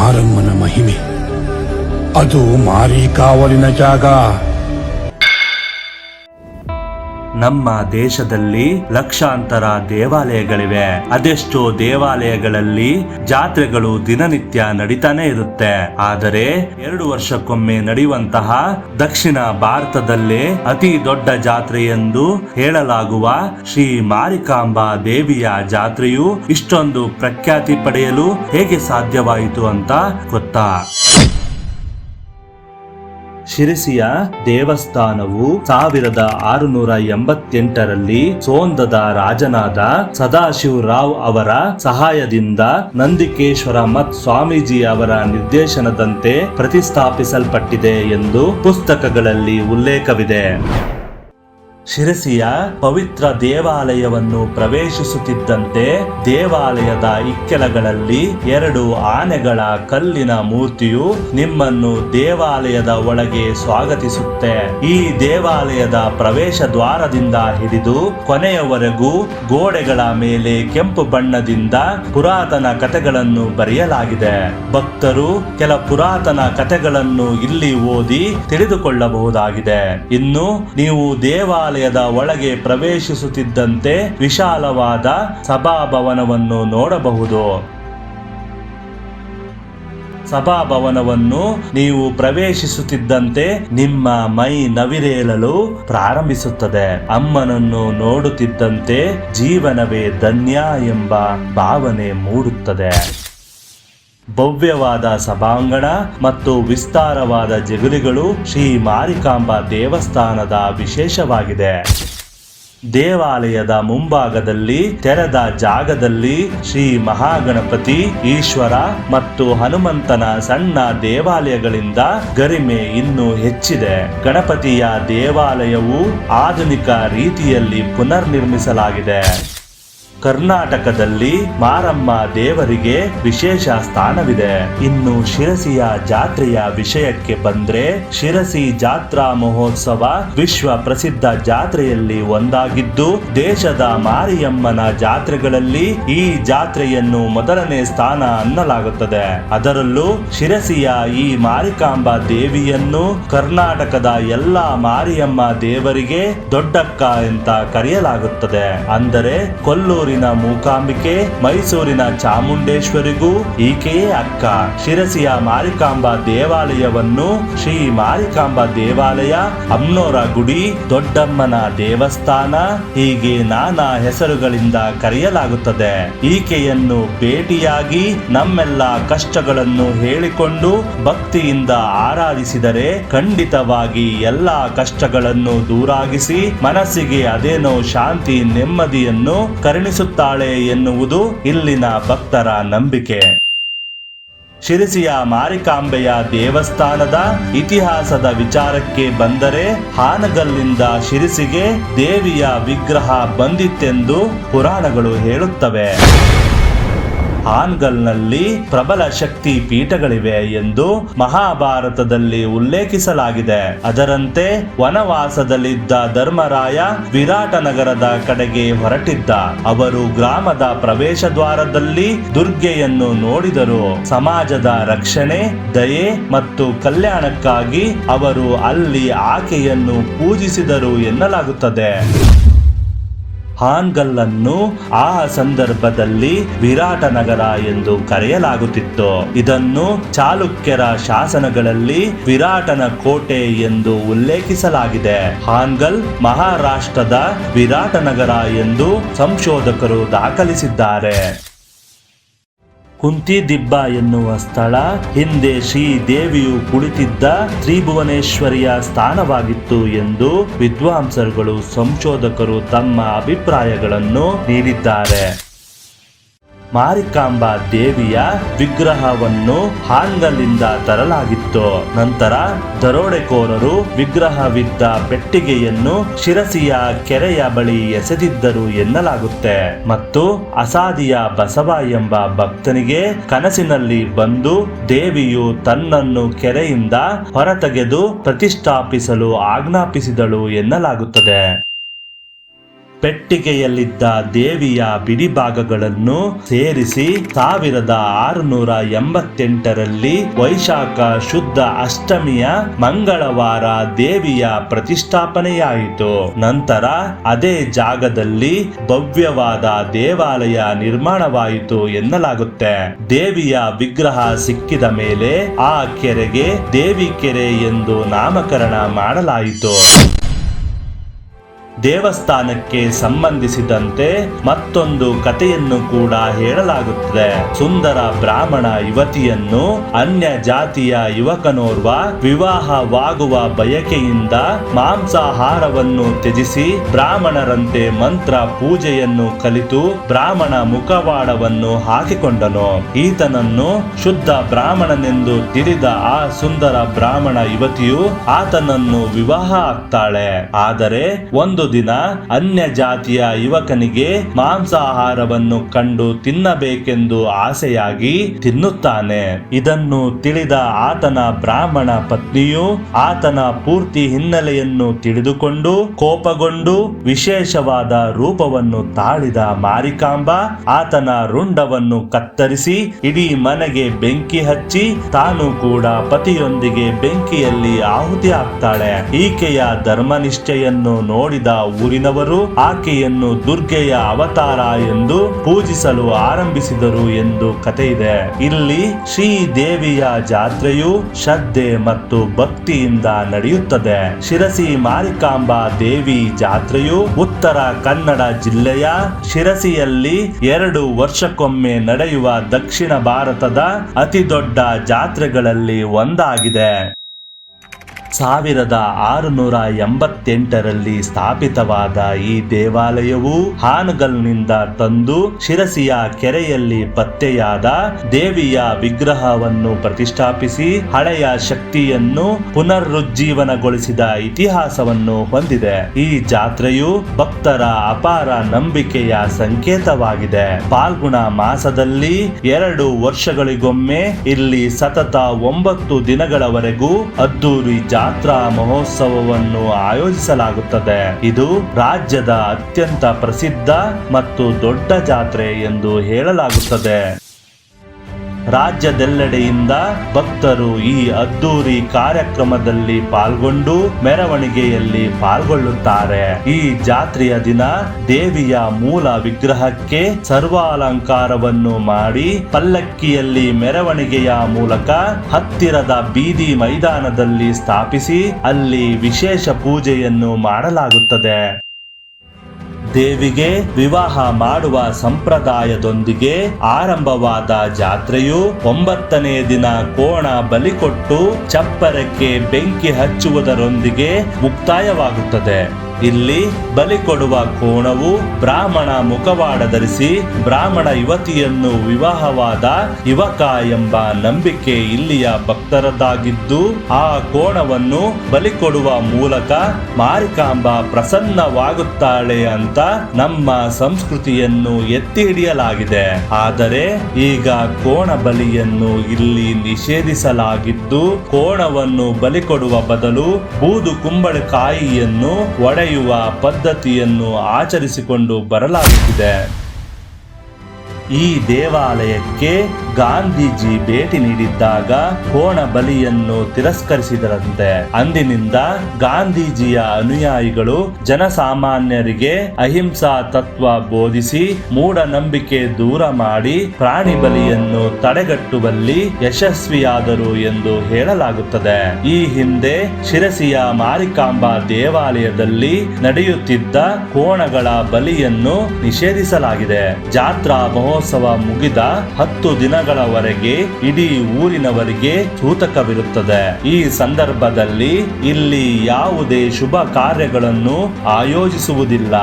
ಮಾರಮ್ಮನ ಮಹಿಮೆ. ಅದು ಮಾರಿ ಕಾವಲಿನ ಜಾಗ. ನಮ್ಮ ದೇಶದಲ್ಲಿ ಲಕ್ಷಾಂತರ ದೇವಾಲಯಗಳಿವೆ. ಅದೆಷ್ಟೋ ದೇವಾಲಯಗಳಲ್ಲಿ ಜಾತ್ರೆಗಳು ದಿನನಿತ್ಯ ನಡೀತಾನೆ ಇರುತ್ತೆ. ಆದರೆ 2 ವರ್ಷಕ್ಕೊಮ್ಮೆ ನಡೆಯುವಂತಹ ದಕ್ಷಿಣ ಭಾರತದಲ್ಲೇ ಅತಿ ದೊಡ್ಡ ಜಾತ್ರೆ ಎಂದು ಹೇಳಲಾಗುವ ಶ್ರೀ ಮಾರಿಕಾಂಬಾ ದೇವಿಯ ಜಾತ್ರೆಯು ಇಷ್ಟೊಂದು ಪ್ರಖ್ಯಾತಿ ಪಡೆಯಲು ಹೇಗೆ ಸಾಧ್ಯವಾಯಿತು ಅಂತ ಗೊತ್ತಾ? ಶಿರಸಿಯ ದೇವಸ್ಥಾನವು 1688ರಲ್ಲಿ ಸೋಂದದ ರಾಜನಾದ ಸದಾಶಿವರಾವ್ ಅವರ ಸಹಾಯದಿಂದ ನಂದಿಕೇಶ್ವರ ಮತ್ ಸ್ವಾಮೀಜಿ ಅವರ ನಿರ್ದೇಶನದಂತೆ ಪ್ರತಿಷ್ಠಾಪಿಸಲ್ಪಟ್ಟಿದೆ ಎಂದು ಪುಸ್ತಕಗಳಲ್ಲಿ ಉಲ್ಲೇಖವಿದೆ. ಶಿರಸಿಯ ಪವಿತ್ರ ದೇವಾಲಯವನ್ನು ಪ್ರವೇಶಿಸುತ್ತಿದ್ದಂತೆ ದೇವಾಲಯದ ಇಕ್ಕೆಲಗಳಲ್ಲಿ 2 ಆನೆಗಳ ಕಲ್ಲಿನ ಮೂರ್ತಿಯು ನಿಮ್ಮನ್ನು ದೇವಾಲಯದ ಒಳಗೆ ಸ್ವಾಗತಿಸುತ್ತೆ. ಈ ದೇವಾಲಯದ ಪ್ರವೇಶ ದ್ವಾರದಿಂದ ಹಿಡಿದು ಕೊನೆಯವರೆಗೂ ಗೋಡೆಗಳ ಮೇಲೆ ಕೆಂಪು ಬಣ್ಣದಿಂದ ಪುರಾತನ ಕಥೆಗಳನ್ನು ಬರೆಯಲಾಗಿದೆ. ಭಕ್ತರು ಕೆಲ ಪುರಾತನ ಕಥೆಗಳನ್ನು ಇಲ್ಲಿ ಓದಿ ತಿಳಿದುಕೊಳ್ಳಬಹುದಾಗಿದೆ. ಇನ್ನು ನೀವು ದೇವಾಲಯದ ಒಳಗೆ ಪ್ರವೇಶಿಸುತ್ತಿದ್ದಂತೆ ವಿಶಾಲವಾದ ಸಭಾಭವನವನ್ನು ನೋಡಬಹುದು. ಸಭಾಭವನವನ್ನು ನೀವು ಪ್ರವೇಶಿಸುತ್ತಿದ್ದಂತೆ ನಿಮ್ಮ ಮೈ ನವಿರೇಳಲು ಪ್ರಾರಂಭಿಸುತ್ತದೆ. ಅಮ್ಮನನ್ನು ನೋಡುತ್ತಿದ್ದಂತೆ ಜೀವನವೇ ಧನ್ಯ ಎಂಬ ಭಾವನೆ ಮೂಡುತ್ತದೆ. ಭವ್ಯವಾದ ಸಭಾಂಗಣ ಮತ್ತು ವಿಸ್ತಾರವಾದ ಜಗುಲಿಗಳು ಶ್ರೀ ಮಾರಿಕಾಂಬಾ ದೇವಸ್ಥಾನದ ವಿಶೇಷವಾಗಿದೆ. ದೇವಾಲಯದ ಮುಂಭಾಗದಲ್ಲಿ ತೆರೆದ ಜಾಗದಲ್ಲಿ ಶ್ರೀ ಮಹಾಗಣಪತಿ, ಈಶ್ವರ ಮತ್ತು ಹನುಮಂತನ ಸಣ್ಣ ದೇವಾಲಯಗಳಿಂದ ಗರಿಮೆ ಇನ್ನೂ ಹೆಚ್ಚಿದೆ. ಗಣಪತಿಯ ದೇವಾಲಯವು ಆಧುನಿಕ ರೀತಿಯಲ್ಲಿ ಪುನರ್ನಿರ್ಮಿಸಲಾಗಿದೆ. ಕರ್ನಾಟಕದಲ್ಲಿ ಮಾರಮ್ಮ ದೇವರಿಗೆ ವಿಶೇಷ ಸ್ಥಾನವಿದೆ. ಇನ್ನು ಶಿರಸಿಯ ಜಾತ್ರೆಯ ವಿಷಯಕ್ಕೆ ಬಂದ್ರೆ, ಶಿರಸಿ ಜಾತ್ರಾ ಮಹೋತ್ಸವ ವಿಶ್ವ ಪ್ರಸಿದ್ಧ ಜಾತ್ರೆಯಲ್ಲಿ ಒಂದಾಗಿದ್ದು, ದೇಶದ ಮಾರಿಯಮ್ಮನ ಜಾತ್ರೆಗಳಲ್ಲಿ ಈ ಜಾತ್ರೆಯನ್ನು ಮೊದಲನೇ ಸ್ಥಾನ ಅನ್ನಲಾಗುತ್ತದೆ. ಅದರಲ್ಲೂ ಶಿರಸಿಯ ಈ ಮಾರಿಕಾಂಬಾ ದೇವಿಯನ್ನು ಕರ್ನಾಟಕದ ಎಲ್ಲಾ ಮಾರಿಯಮ್ಮ ದೇವರಿಗೆ ದೊಡ್ಡಕ್ಕ ಅಂತ ಕರೆಯಲಾಗುತ್ತದೆ. ಅಂದರೆ ಕೊಲ್ಲೂರಿನ ಮೂಕಾಂಬಿಕೆ, ಮೈಸೂರಿನ ಚಾಮುಂಡೇಶ್ವರಿಗೂ ಈಕೆಯೇ ಅಕ್ಕ. ಶಿರಸಿಯ ಮಾರಿಕಾಂಬಾ ದೇವಾಲಯವನ್ನು ಶ್ರೀ ಮಾರಿಕಾಂಬಾ ದೇವಾಲಯ, ಅಮ್ನೋರ ಗುಡಿ, ದೊಡ್ಡಮ್ಮನ ದೇವಸ್ಥಾನ ಹೀಗೆ ನಾನಾ ಹೆಸರುಗಳಿಂದ ಕರೆಯಲಾಗುತ್ತದೆ. ಈಕೆಯನ್ನು ಭೇಟಿಯಾಗಿ ನಮ್ಮೆಲ್ಲ ಕಷ್ಟಗಳನ್ನು ಹೇಳಿಕೊಂಡು ಭಕ್ತಿಯಿಂದ ಆರಾಧಿಸಿದರೆ ಖಂಡಿತವಾಗಿ ಎಲ್ಲಾ ಕಷ್ಟಗಳನ್ನು ದೂರಾಗಿಸಿ ಮನಸ್ಸಿಗೆ ಅದೇನೋ ಶಾಂತಿ, ನೆಮ್ಮದಿಯನ್ನು ಕರುಣಿಸುತ್ತಾಳೆ ಎನ್ನುವುದು ಇಲ್ಲಿನ ಭಕ್ತರ ನಂಬಿಕೆ. ಶಿರಸಿಯ ಮಾರಿಕಾಂಬೆಯ ದೇವಸ್ಥಾನದ ಇತಿಹಾಸದ ವಿಚಾರಕ್ಕೆ ಬಂದರೆ, ಹಾನಗಲ್ನಿಂದ ಶಿರಸಿಗೆ ದೇವಿಯ ವಿಗ್ರಹ ಬಂದಿತ್ತೆಂದು ಪುರಾಣಗಳು ಹೇಳುತ್ತವೆ. ಹಾನಗಲ್ನಲ್ಲಿ ಪ್ರಬಲ ಶಕ್ತಿ ಪೀಠಗಳಿವೆ ಎಂದು ಮಹಾಭಾರತದಲ್ಲಿ ಉಲ್ಲೇಖಿಸಲಾಗಿದೆ. ಅದರಂತೆ ವನವಾಸದಲ್ಲಿದ್ದ ಧರ್ಮರಾಯ ವಿರಾಟನಗರದ ಕಡೆಗೆ ಹೊರಟಿದ್ದ. ಅವರು ಗ್ರಾಮದ ಪ್ರವೇಶ ದ್ವಾರದಲ್ಲಿ ದುರ್ಗೆಯನ್ನು ನೋಡಿದರು. ಸಮಾಜದ ರಕ್ಷಣೆ, ದಯೆ ಮತ್ತು ಕಲ್ಯಾಣಕ್ಕಾಗಿ ಅವರು ಅಲ್ಲಿ ಆಕೆಯನ್ನು ಪೂಜಿಸಿದರು ಎನ್ನಲಾಗುತ್ತದೆ. ಹಾನಗಲ್ಲನ್ನು ಆ ಸಂದರ್ಭದಲ್ಲಿ ವಿರಾಟನಗರ ಎಂದು ಕರೆಯಲಾಗುತ್ತಿತ್ತು. ಇದನ್ನು ಚಾಲುಕ್ಯರ ಶಾಸನಗಳಲ್ಲಿ ವಿರಾಟನ ಕೋಟೆ ಎಂದು ಉಲ್ಲೇಖಿಸಲಾಗಿದೆ. ಹಾನಗಲ್ ಮಹಾರಾಷ್ಟ್ರದ ವಿರಾಟನಗರ ಎಂದು ಸಂಶೋಧಕರು ದಾಖಲಿಸಿದ್ದಾರೆ. ಕುಂತಿದಿಬ್ಬ ಎನ್ನುವ ಸ್ಥಳ ಹಿಂದೆ ಶ್ರೀದೇವಿಯು ಕುಳಿತಿದ್ದ ತ್ರಿಭುವನೇಶ್ವರಿಯ ಸ್ಥಾನವಾಗಿತ್ತು ಎಂದು ವಿದ್ವಾಂಸರುಗಳು, ಸಂಶೋಧಕರು ತಮ್ಮ ಅಭಿಪ್ರಾಯಗಳನ್ನು ನೀಡಿದ್ದಾರೆ. ಮಾರಿಕಾಂಬಾ ದೇವಿಯ ವಿಗ್ರಹವನ್ನು ಹಾನಗಲ್ನಿಂದ ತರಲಾಗಿತ್ತು. ನಂತರ ದರೋಡೆಕೋರರು ವಿಗ್ರಹವಿದ್ದ ಪೆಟ್ಟಿಗೆಯನ್ನು ಶಿರಸಿಯ ಕೆರೆಯ ಬಳಿ ಎಸೆದಿದ್ದರು ಎನ್ನಲಾಗುತ್ತೆ. ಮತ್ತು ಅಸಾದಿಯ ಬಸವ ಎಂಬ ಭಕ್ತನಿಗೆ ಕನಸಿನಲ್ಲಿ ಬಂದು ದೇವಿಯು ತನ್ನನ್ನು ಕೆರೆಯಿಂದ ಹೊರತೆಗೆದು ಪ್ರತಿಷ್ಠಾಪಿಸಲು ಆಜ್ಞಾಪಿಸಿದಳು ಎನ್ನಲಾಗುತ್ತದೆ. ಪೆಟ್ಟಿಗೆಯಲ್ಲಿದ್ದ ದೇವಿಯ ಬಿಡಿಭಾಗಗಳನ್ನು ಸೇರಿಸಿ 1688ರಲ್ಲಿ ವೈಶಾಖ ಶುದ್ಧ ಅಷ್ಟಮಿಯ ಮಂಗಳವಾರ ದೇವಿಯ ಪ್ರತಿಷ್ಠಾಪನೆಯಾಯಿತು. ನಂತರ ಅದೇ ಜಾಗದಲ್ಲಿ ಭವ್ಯವಾದ ದೇವಾಲಯ ನಿರ್ಮಾಣವಾಯಿತು ಎನ್ನಲಾಗುತ್ತೆ. ದೇವಿಯ ವಿಗ್ರಹ ಸಿಕ್ಕಿದ ಮೇಲೆ ಆ ಕೆರೆಗೆ ದೇವಿ ಕೆರೆ ಎಂದು ನಾಮಕರಣ ಮಾಡಲಾಯಿತು. ದೇವಸ್ಥಾನಕ್ಕೆ ಸಂಬಂಧಿಸಿದಂತೆ ಮತ್ತೊಂದು ಕಥೆಯನ್ನು ಕೂಡ ಹೇಳಲಾಗುತ್ತದೆ. ಸುಂದರ ಬ್ರಾಹ್ಮಣ ಯುವತಿಯನ್ನು ಅನ್ಯ ಜಾತಿಯ ಯುವಕನೋರ್ವ ವಿವಾಹವಾಗುವ ಬಯಕೆಯಿಂದ ಮಾಂಸಾಹಾರವನ್ನು ತ್ಯಜಿಸಿ ಬ್ರಾಹ್ಮಣರಂತೆ ಮಂತ್ರ ಪೂಜೆಯನ್ನು ಕಲಿತು ಬ್ರಾಹ್ಮಣ ಮುಖವಾಡವನ್ನು ಹಾಕಿಕೊಂಡನು. ಈತನನ್ನು ಶುದ್ಧ ಬ್ರಾಹ್ಮಣನೆಂದು ತಿಳಿದ ಆ ಸುಂದರ ಬ್ರಾಹ್ಮಣ ಯುವತಿಯು ಆತನನ್ನು ವಿವಾಹ ಆಗ್ತಾಳೆ. ಆದರೆ ಒಂದು ದಿನ ಅನ್ಯ ಜಾತಿಯ ಯುವಕನಿಗೆ ಮಾಂಸಾಹಾರವನ್ನು ಕಂಡು ತಿನ್ನಬೇಕೆಂದು ಆಸೆಯಾಗಿ ತಿನ್ನುತ್ತಾನೆ. ಇದನ್ನು ತಿಳಿದ ಆತನ ಬ್ರಾಹ್ಮಣ ಪತ್ನಿಯು ಆತನ ಪೂರ್ತಿ ಹಿನ್ನೆಲೆಯನ್ನು ತಿಳಿದುಕೊಂಡು ಕೋಪಗೊಂಡು ವಿಶೇಷವಾದ ರೂಪವನ್ನು ತಾಳಿದ ಮಾರಿಕಾಂಬ ಆತನ ರುಂಡವನ್ನು ಕತ್ತರಿಸಿ ಇಡೀ ಮನೆಗೆ ಬೆಂಕಿ ಹಚ್ಚಿ ತಾನು ಕೂಡ ಪತಿಯೊಂದಿಗೆ ಬೆಂಕಿಯಲ್ಲಿ ಆಹುತಿ ಆಗ್ತಾಳೆ. ಈಕೆಯ ಧರ್ಮನಿಷ್ಠೆಯನ್ನು ನೋಡಿದ ಊರಿನವರು ಆಕೆಯನ್ನು ದುರ್ಗೆಯ ಅವತಾರ ಎಂದು ಪೂಜಿಸಲು ಆರಂಭಿಸಿದರು ಎಂದು ಕಥೆ ಇದೆ. ಇಲ್ಲಿ ಶ್ರೀದೇವಿಯ ಜಾತ್ರೆಯು ಶ್ರದ್ಧೆ ಮತ್ತು ಭಕ್ತಿಯಿಂದ ನಡೆಯುತ್ತದೆ. ಶಿರಸಿ ಮಾರಿಕಾಂಬಾ ದೇವಿ ಜಾತ್ರೆಯು ಉತ್ತರ ಕನ್ನಡ ಜಿಲ್ಲೆಯ ಶಿರಸಿಯಲ್ಲಿ 2 ವರ್ಷಕ್ಕೊಮ್ಮೆ ನಡೆಯುವ ದಕ್ಷಿಣ ಭಾರತದ ಅತಿ ದೊಡ್ಡ ಜಾತ್ರೆಗಳಲ್ಲಿ ಒಂದಾಗಿದೆ. 1688ರಲ್ಲಿ ಸ್ಥಾಪಿತವಾದ ಈ ದೇವಾಲಯವು ಹಾನಗಲ್ನಿಂದ ತಂದು ಶಿರಸಿಯ ಕೆರೆಯಲ್ಲಿ ಪತ್ತೆಯಾದ ದೇವಿಯ ವಿಗ್ರಹವನ್ನು ಪ್ರತಿಷ್ಠಾಪಿಸಿ ಹಳೆಯ ಶಕ್ತಿಯನ್ನು ಪುನರುಜ್ಜೀವನಗೊಳಿಸಿದ ಇತಿಹಾಸವನ್ನು ಹೊಂದಿದೆ. ಈ ಜಾತ್ರೆಯು ಭಕ್ತರ ಅಪಾರ ನಂಬಿಕೆಯ ಸಂಕೇತವಾಗಿದೆ. ಫಾಲ್ಗುಣ ಮಾಸದಲ್ಲಿ 2 ವರ್ಷಗಳಿಗೊಮ್ಮೆ ಇಲ್ಲಿ ಸತತ 9 ದಿನಗಳವರೆಗೂ ಅದ್ದೂರಿ ಜಾತ್ರಾ ಮಹೋತ್ಸವವನ್ನು ಆಯೋಜಿಸಲಾಗುತ್ತದೆ. ಇದು ರಾಜ್ಯದ ಅತ್ಯಂತ ಪ್ರಸಿದ್ಧ ಮತ್ತು ದೊಡ್ಡ ಜಾತ್ರೆ ಎಂದು ಹೇಳಲಾಗುತ್ತದೆ. ರಾಜ್ಯದೆಲ್ಲೆಡೆಯಿಂದ ಭಕ್ತರು ಈ ಅದ್ದೂರಿ ಕಾರ್ಯಕ್ರಮದಲ್ಲಿ ಪಾಲ್ಗೊಂಡು ಮೆರವಣಿಗೆಯಲ್ಲಿ ಪಾಲ್ಗೊಳ್ಳುತ್ತಾರೆ. ಈ ಜಾತ್ರೆಯ ದಿನ ದೇವಿಯ ಮೂಲ ವಿಗ್ರಹಕ್ಕೆ ಸರ್ವಾಲಂಕಾರವನ್ನು ಮಾಡಿ ಪಲ್ಲಕ್ಕಿಯಲ್ಲಿ ಮೆರವಣಿಗೆಯ ಮೂಲಕ ಹತ್ತಿರದ ಬೀದಿ ಮೈದಾನದಲ್ಲಿ ಸ್ಥಾಪಿಸಿ ಅಲ್ಲಿ ವಿಶೇಷ ಪೂಜೆಯನ್ನು ಮಾಡಲಾಗುತ್ತದೆ. ದೇವಿಗೆ ವಿವಾಹ ಮಾಡುವ ಸಂಪ್ರದಾಯದೊಂದಿಗೆ ಆರಂಭವಾದ ಜಾತ್ರೆಯು 9ನೇ ದಿನ ಕೋಣ ಬಲಿ ಕೊಟ್ಟು ಚಪ್ಪರಕ್ಕೆ ಬೆಂಕಿ ಹಚ್ಚುವುದರೊಂದಿಗೆ ಮುಕ್ತಾಯವಾಗುತ್ತದೆ. ಇಲ್ಲಿ ಬಲಿ ಕೊಡುವ ಕೋಣವು ಬ್ರಾಹ್ಮಣ ಮುಖವಾಡ ಧರಿಸಿ ಬ್ರಾಹ್ಮಣ ಯುವತಿಯನ್ನು ವಿವಾಹವಾದ ಯುವಕ ಎಂಬ ನಂಬಿಕೆ ಇಲ್ಲಿಯ ಭಕ್ತರದಾಗಿದ್ದು, ಆ ಕೋಣವನ್ನು ಬಲಿ ಕೊಡುವ ಮೂಲಕ ಮಾರಿಕಾಂಬ ಪ್ರಸನ್ನವಾಗುತ್ತಾಳೆ ಅಂತ ನಮ್ಮ ಸಂಸ್ಕೃತಿಯನ್ನು ಎತ್ತಿ ಹಿಡಿಯಲಾಗಿದೆ. ಆದರೆ ಈಗ ಕೋಣ ಬಲಿಯನ್ನು ಇಲ್ಲಿ ನಿಷೇಧಿಸಲಾಗಿದ್ದು, ಕೋಣವನ್ನು ಬಲಿ ಕೊಡುವ ಬದಲು ಬೂದು ಕುಂಬಳಕಾಯಿಯನ್ನು ಒಡೆಯುವ ಪದ್ಧತಿಯನ್ನು ಆಚರಿಸಿಕೊಂಡು ಬರಲಾಗುತ್ತಿದೆ. ಈ ದೇವಾಲಯಕ್ಕೆ ಗಾಂಧೀಜಿ ಭೇಟಿ ನೀಡಿದ್ದಾಗ ಕೋಣ ಬಲಿಯನ್ನು ತಿರಸ್ಕರಿಸಿದರಂತೆ. ಅಂದಿನಿಂದ ಗಾಂಧೀಜಿಯ ಅನುಯಾಯಿಗಳು ಜನಸಾಮಾನ್ಯರಿಗೆ ಅಹಿಂಸಾ ತತ್ವ ಬೋಧಿಸಿ ಮೂಢನಂಬಿಕೆ ದೂರ ಮಾಡಿ ಪ್ರಾಣಿ ಬಲಿಯನ್ನು ತಡೆಗಟ್ಟುವಲ್ಲಿ ಯಶಸ್ವಿಯಾದರು ಎಂದು ಹೇಳಲಾಗುತ್ತದೆ. ಈ ಹಿಂದೆ ಶಿರಸಿಯ ಮಾರಿಕಾಂಬಾ ದೇವಾಲಯದಲ್ಲಿ ನಡೆಯುತ್ತಿದ್ದ ಕೋಣಗಳ ಬಲಿಯನ್ನು ನಿಷೇಧಿಸಲಾಗಿದೆ. ಜಾತ್ರಾ ಮಹೋತ್ಸವ ಮುಗಿದ 10 ದಿನಗಳವರೆಗೆ ಇಡೀ ಊರಿನವರಿಗೆ ಸೂತಕವಿರುತ್ತದೆ. ಈ ಸಂದರ್ಭದಲ್ಲಿ ಇಲ್ಲಿ ಯಾವುದೇ ಶುಭ ಕಾರ್ಯಗಳನ್ನು ಆಯೋಜಿಸುವುದಿಲ್ಲ.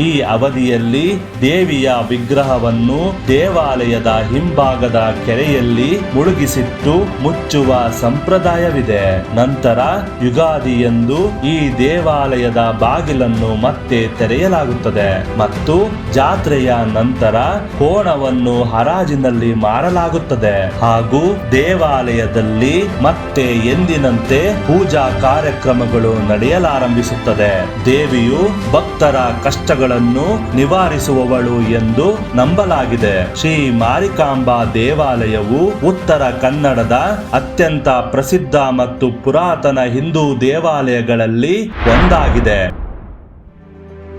ಈ ಅವಧಿಯಲ್ಲಿ ದೇವಿಯ ವಿಗ್ರಹವನ್ನು ದೇವಾಲಯದ ಹಿಂಭಾಗದ ಕೆರೆಯಲ್ಲಿ ಮುಳುಗಿಸಿಟ್ಟು ಮುಚ್ಚುವ ಸಂಪ್ರದಾಯವಿದೆ. ನಂತರ ಯುಗಾದಿಯಂದು ಈ ದೇವಾಲಯದ ಬಾಗಿಲನ್ನು ಮತ್ತೆ ತೆರೆಯಲಾಗುತ್ತದೆ ಮತ್ತು ಜಾತ್ರೆಯ ನಂತರ ಕೋಣವನ್ನು ಚಿನ್ನವನ್ನು ಹರಾಜಿನಲ್ಲಿ ಮಾರಲಾಗುತ್ತದೆ ಹಾಗೂ ದೇವಾಲಯದಲ್ಲಿ ಮತ್ತೆ ಎಂದಿನಂತೆ ಪೂಜಾ ಕಾರ್ಯಕ್ರಮಗಳು ನಡೆಯಲಾರಂಭಿಸುತ್ತದೆ. ದೇವಿಯು ಭಕ್ತರ ಕಷ್ಟಗಳನ್ನು ನಿವಾರಿಸುವವಳು ಎಂದು ನಂಬಲಾಗಿದೆ. ಶ್ರೀ ಮಾರಿಕಾಂಬಾ ದೇವಾಲಯವು ಉತ್ತರ ಕನ್ನಡದ ಅತ್ಯಂತ ಪ್ರಸಿದ್ಧ ಮತ್ತು ಪುರಾತನ ಹಿಂದೂ ದೇವಾಲಯಗಳಲ್ಲಿ ಒಂದಾಗಿದೆ.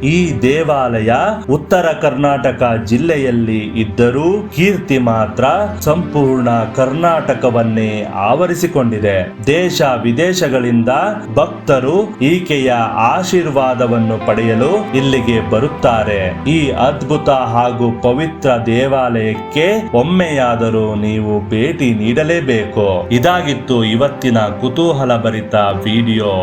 ಈ ದೇವಾಲಯ ಉತ್ತರ ಕರ್ನಾಟಕ ಜಿಲ್ಲೆಯಲ್ಲಿ ಇದ್ದರೂ ಕೀರ್ತಿ ಮಾತ್ರ ಸಂಪೂರ್ಣ ಕರ್ನಾಟಕವನ್ನೇ ಆವರಿಸಿಕೊಂಡಿದೆ. ದೇಶ ವಿದೇಶಗಳಿಂದ ಭಕ್ತರು ಈಕೆಯ ಆಶೀರ್ವಾದವನ್ನು ಪಡೆಯಲು ಇಲ್ಲಿಗೆ ಬರುತ್ತಾರೆ. ಈ ಅದ್ಭುತ ಹಾಗೂ ಪವಿತ್ರ ದೇವಾಲಯಕ್ಕೆ ಒಮ್ಮೆಯಾದರೂ ನೀವು ಭೇಟಿ ನೀಡಲೇಬೇಕು. ಇದಾಗಿತ್ತು ಇವತ್ತಿನ ಕುತೂಹಲ ಭರಿತ ವಿಡಿಯೋ.